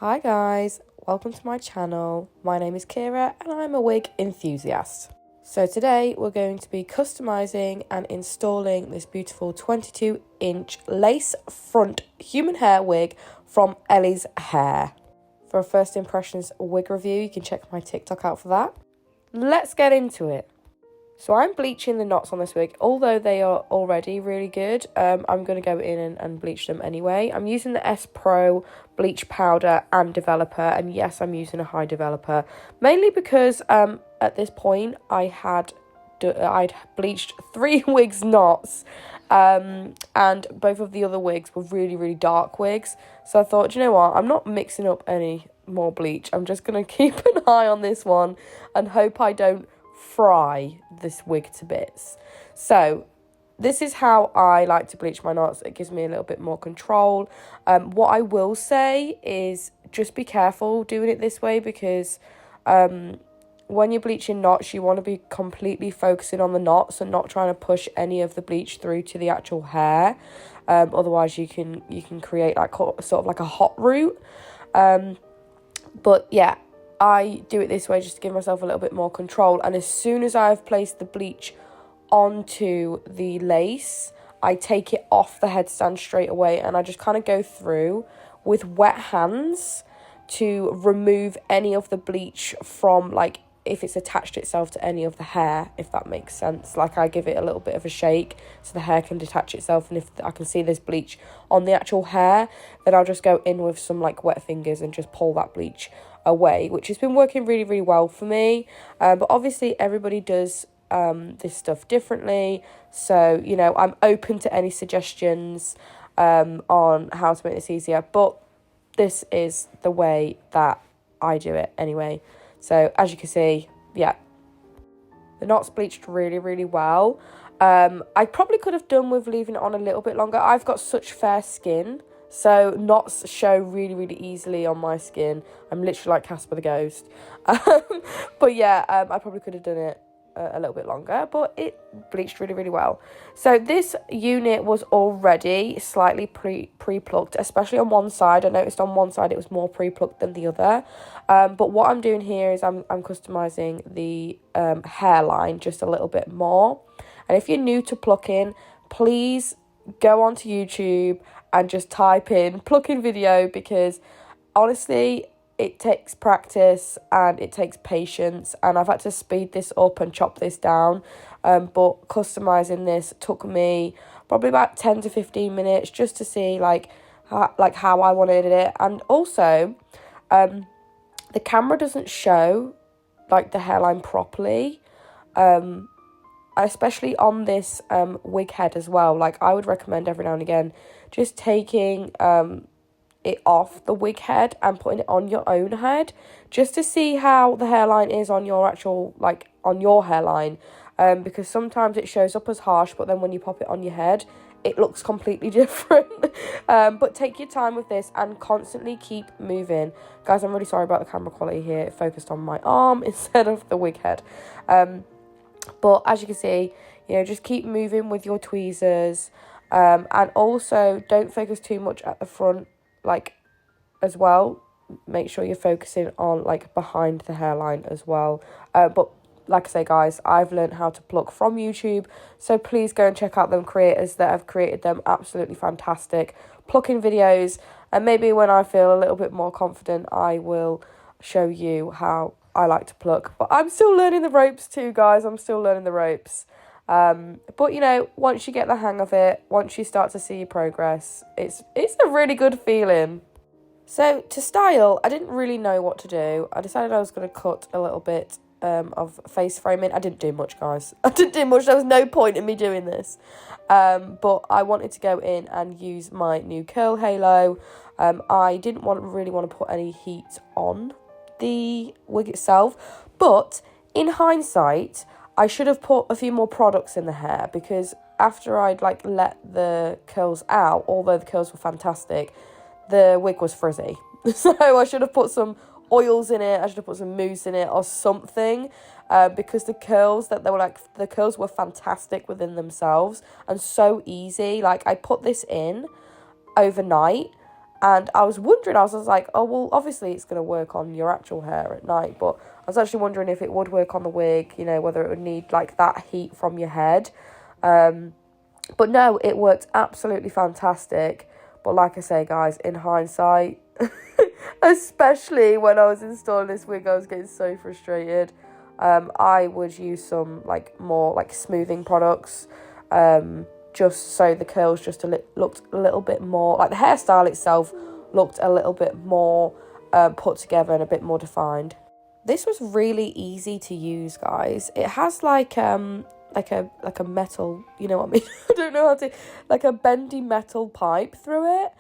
Hi guys, welcome to my channel. My name is Kira and I'm a wig enthusiast. So today we're going to be customizing and installing this beautiful 22-inch lace front human hair wig from Elee'S hair. For a first impressions wig review, you can check my TikTok out for that. Let's get into it. So I'm bleaching the knots on this wig, although they are already really good. I'm going to go in and bleach them anyway. I'm using the S Pro bleach powder and developer, and yes, I'm using a high developer, mainly because at this point I'd bleached 3 wigs knots, and both of the other wigs were really dark wigs. So I thought, you know what, I'm not mixing up any more bleach. I'm just going to keep an eye on this one and hope I don't fry this wig to bits. So this is how I like to bleach my knots. It gives me a little bit more control. What I will say is just be careful doing it this way, because when you're bleaching knots, you want to be completely focusing on the knots and not trying to push any of the bleach through to the actual hair. Otherwise you can create like sort of like a hot root. But yeah, I do it this way just to give myself a little bit more control. And as soon as I've placed the bleach onto the lace, I take it off the headstand straight away, and I just kind of go through with wet hands to remove any of the bleach from, like, if it's attached itself to any of the hair, if that makes sense. Like, I give it a little bit of a shake so the hair can detach itself, and if I can see there's bleach on the actual hair, then I'll just go in with some like wet fingers and just pull that bleach away, which has been working really well for me. But obviously everybody does this stuff differently, so you know, I'm open to any suggestions on how to make this easier, but this is the way that I do it anyway. So as you can see, yeah, the knots bleached really well. I probably could have done with leaving it on a little bit longer. I've got such fair skin, so knots show really easily on my skin. I'm literally like Casper the Ghost. But yeah, I probably could have done it a little bit longer, but it bleached really well. So this unit was already slightly pre-plucked, especially on one side. I noticed on one side it was more pre-plucked than the other. But what I'm doing here is I'm customizing the hairline just a little bit more. And if you're new to plucking, please go onto YouTube and just type in plucking video, because honestly it takes practice and it takes patience, and I've had to speed this up and chop this down, but customizing this took me probably about 10 to 15 minutes just to see like how I wanted it. And also the camera doesn't show like the hairline properly, especially on this wig head as well. Like, I would recommend every now and again just taking it off the wig head and putting it on your own head, just to see how the hairline is on your actual, like, on your hairline, because sometimes it shows up as harsh, but then when you pop it on your head it looks completely different. But take your time with this and constantly keep moving. Guys, I'm really sorry about the camera quality here. It focused on my arm instead of the wig head. But as you can see, you know, just keep moving with your tweezers, and also don't focus too much at the front, like, as well. Make sure you're focusing on like behind the hairline as well. But like I say, guys, I've learned how to pluck from YouTube, so please go and check out them creators that have created them absolutely fantastic plucking videos, and maybe when I feel a little bit more confident I will show you how I like to pluck. But I'm still learning the ropes too, guys. I'm still learning the ropes. But you know, once you get the hang of it, once you start to see your progress, it's a really good feeling. So to style, I didn't really know what to do. I decided I was going to cut a little bit of face framing. I didn't do much, guys. I didn't do much. There was no point in me doing this. But I wanted to go in and use my new curl halo. I didn't really want to put any heat on the wig itself, but in hindsight I should have put a few more products in the hair, because after I'd like let the curls out, although the curls were fantastic, the wig was frizzy. So I should have put some oils in it, I should have put some mousse in it or something, because the curls were fantastic within themselves and so easy. Like, I put this in overnight And I was wondering, I was like, oh, well, obviously it's going to work on your actual hair at night. But I was actually wondering if it would work on the wig, you know, whether it would need, like, that heat from your head. But no, it worked absolutely fantastic. But like I say, guys, in hindsight, especially when I was installing this wig, I was getting so frustrated. I would use some, like, more, like, smoothing products, just so the curls just looked a little bit more, like the hairstyle itself looked a little bit more put together and a bit more defined. This was really easy to use, guys. It has like a metal, you know what I mean? I don't know how to, like a bendy metal pipe through it.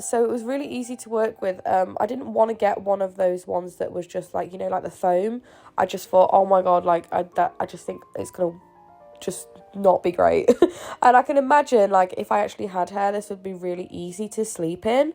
So it was really easy to work with. I didn't want to get one of those ones that was just like, you know, like the foam. I just thought, oh my God, like I just think it's gonna just not be great. And I can imagine, like, if I actually had hair, this would be really easy to sleep in,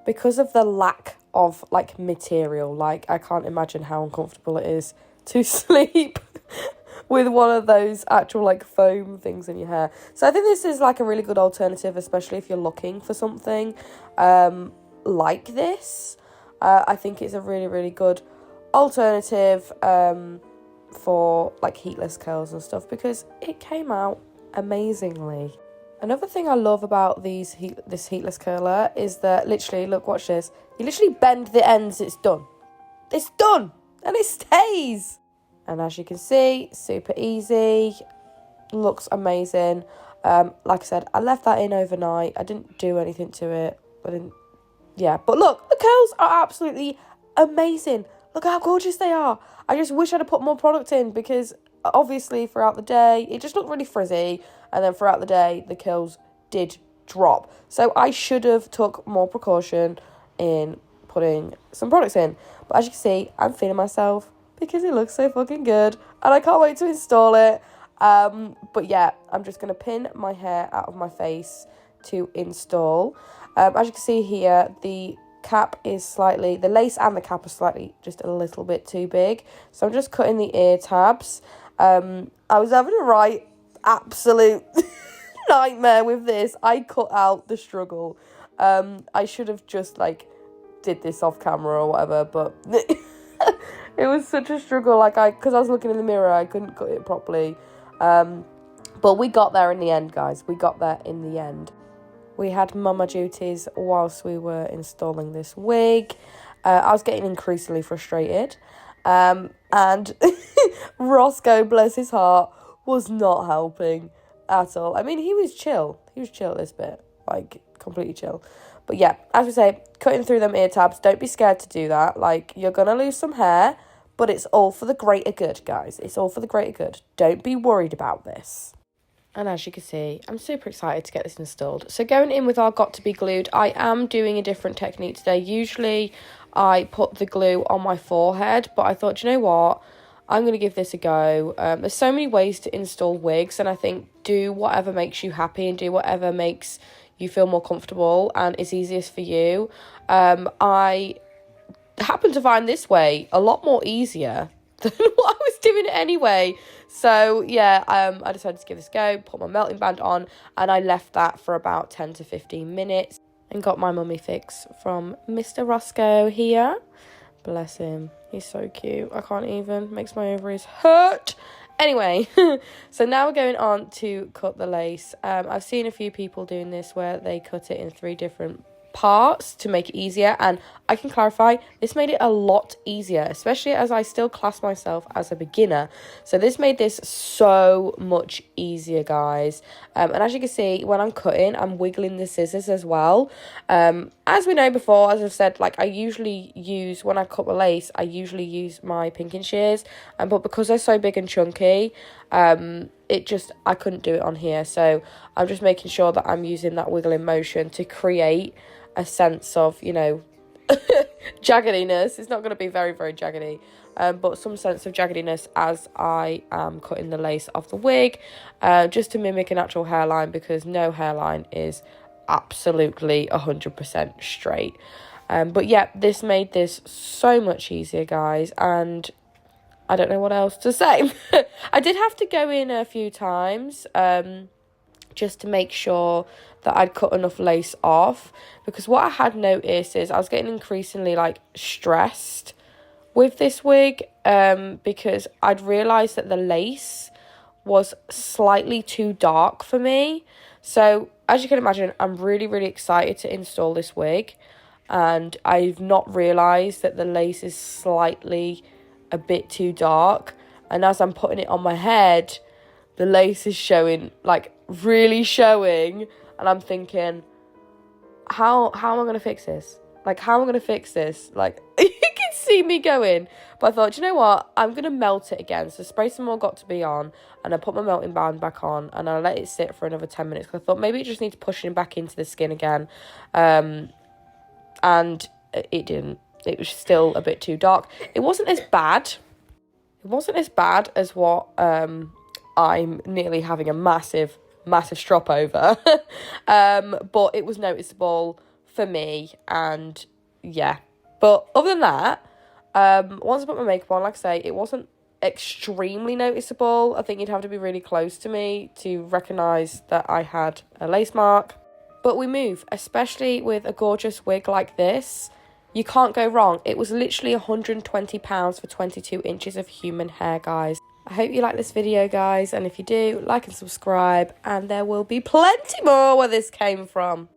because of the lack of, like, material. Like, I can't imagine how uncomfortable it is to sleep with one of those actual, like, foam things in your hair. So I think this is, like, a really good alternative, especially if you're looking for something like this. I think it's a really, really good alternative for, like, heatless curls and stuff, because it came out amazingly. Another thing I love about this heatless curler is that, literally, look, watch this. You literally bend the ends, it's done. It's done! And it stays! And as you can see, super easy. Looks amazing. Like I said, I left that in overnight. I didn't do anything to it. But look, the curls are absolutely amazing. Look how gorgeous they are. I just wish I'd have put more product in, because obviously throughout the day, it just looked really frizzy. And then throughout the day, the curls did drop. So I should have took more precaution in putting some products in. But as you can see, I'm feeling myself because it looks so fucking good. And I can't wait to install it. But yeah, I'm just going to pin my hair out of my face to install. As you can see here, the lace and the cap are slightly just a little bit too big. So I'm just cutting the ear tabs. I was having a right absolute nightmare with this. I cut out the struggle. I should have just, like, did this off camera or whatever, but it was such a struggle. Because I was looking in the mirror, I couldn't cut it properly. But we got there in the end, guys. We got there in the end. We had mama duties whilst we were installing this wig. I was getting increasingly frustrated. And Roscoe, bless his heart, was not helping at all. I mean, he was chill. He was chill this bit. Like, completely chill. But yeah, as we say, cutting through them ear tabs. Don't be scared to do that. Like, you're going to lose some hair, but it's all for the greater good, guys. It's all for the greater good. Don't be worried about this. And as you can see, I'm super excited to get this installed. So going in with our Got To Be Glued, I am doing a different technique today. Usually I put the glue on my forehead, but I thought, you know what? I'm going to give this a go. There's so many ways to install wigs, and I think do whatever makes you happy and do whatever makes you feel more comfortable and is easiest for you. I happen to find this way a lot more easier than what I was doing anyway. So yeah, I decided to give this a go, put my melting band on, and I left that for about 10 to 15 minutes and got my mummy fix from Mr. Roscoe here. Bless him. He's so cute. I can't even. Makes my ovaries hurt. Anyway, so now we're going on to cut the lace. I've seen a few people doing this where they cut it in 3 different parts to make it easier, and I can clarify, this made it a lot easier, especially as I still class myself as a beginner. So this made this so much easier, guys. And as you can see, when I'm cutting, I'm wiggling the scissors as well. As we know before, as I've said, like, I usually use, when I cut the lace, I usually use my pinking shears, but because they're so big and chunky, I couldn't do it on here. So I'm just making sure that I'm using that wiggling motion to create a sense of, you know, jaggediness. It's not going to be very, very jaggedy, but some sense of jaggediness as I am cutting the lace off the wig, just to mimic an actual hairline, because no hairline is absolutely 100% straight. But yeah, this made this so much easier, guys, and I don't know what else to say. I did have to go in a few times, just to make sure that I'd cut enough lace off, because what I had noticed is I was getting increasingly like stressed with this wig, because I'd realised that the lace was slightly too dark for me. So as you can imagine, I'm really excited to install this wig, and I've not realised that the lace is slightly a bit too dark, and as I'm putting it on my head, the lace is showing, like really showing, and I'm thinking, how am I going to fix this? Like, how am I going to fix this? Like, you can see me going. But I thought, you know what? I'm going to melt it again. So spray some more Got to Be on, and I put my melting band back on, and I let it sit for another 10 minutes. Because I thought maybe it just needs pushing back into the skin again. And it didn't. It was still a bit too dark. It wasn't as bad. It wasn't as bad as what I'm nearly having a massive strop over. But it was noticeable for me, and yeah. But other than that, once I put my makeup on, like I say, it wasn't extremely noticeable. I think you'd have to be really close to me to recognise that I had a lace mark. But we move, especially with a gorgeous wig like this. You can't go wrong. It was literally £120 for 22 inches of human hair, guys. I hope you like this video, guys, and if you do, like and subscribe, and there will be plenty more where this came from.